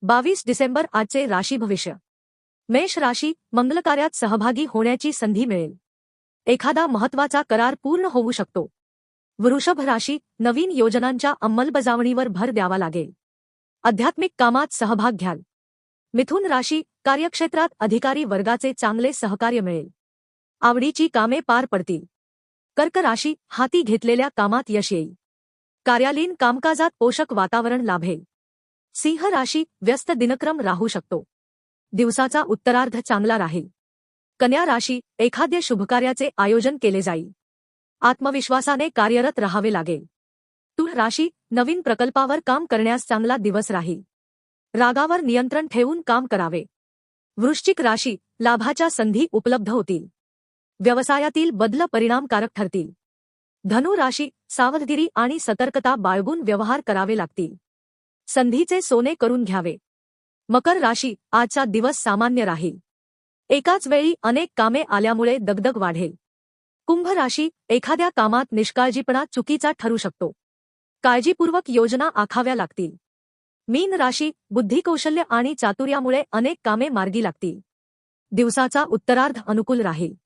22 डिसेंबर आजचे राशी भविष्य. मेष राशी, मंगलकार्यात सहभागी होण्याची संधी मिळेल. एखादा महत्त्वाचा करार पूर्ण होऊ शकतो. वृषभ राशी, नवीन योजनांच्या अंमलबजावणीवर भर द्यावा लागेल. आध्यात्मिक कामात सहभाग घ्याल. मिथुन राशी, कार्यक्षेत्रात अधिकारी वर्गाचे चांगले सहकार्य मिळेल. आवडीची कामे पार पडतील. कर्क राशी, हाती घेतलेल्या कामात यश येईल. कार्यालयीन कामकाजात पोषक वातावरण लाभेल. सिंह राशी, व्यस्त दिनक्रम राहू शकतो. दिवसाचा उत्तरार्ध चांगला राहील. कन्या राशी, एखाद्या शुभकार्याचे आयोजन केले जाईल. आत्मविश्वासाने कार्यरत राहावे लागेल. तुळ राशी, नवीन प्रकल्पावर काम करण्यास चांगला दिवस राहील. रागावर नियंत्रण ठेवून काम करावे. वृश्चिक राशी, लाभाच्या संधी उपलब्ध होतील. व्यवसायातील बदल परिणामकारक ठरतील. धनु राशी, सावधगिरी आणि सतर्कता बाळगून व्यवहार करावे लागतील. संधीचे सोने करून घ्यावे. मकर राशी, आजचा दिवस सामान्य राहील. एकाच वेळी अनेक कामे आल्यामुळे दगदग वाढेल. कुंभ राशी, एखाद्या कामात निष्काळजीपणा चुकीचा ठरू शकतो. काळजीपूर्वक योजना आखाव्या लागतील. मीन राशी, बुद्धिकौशल्य आणि चातुर्यामुळे अनेक कामे मार्गी लागतील. दिवसाचा उत्तरार्ध अनुकूल राहील.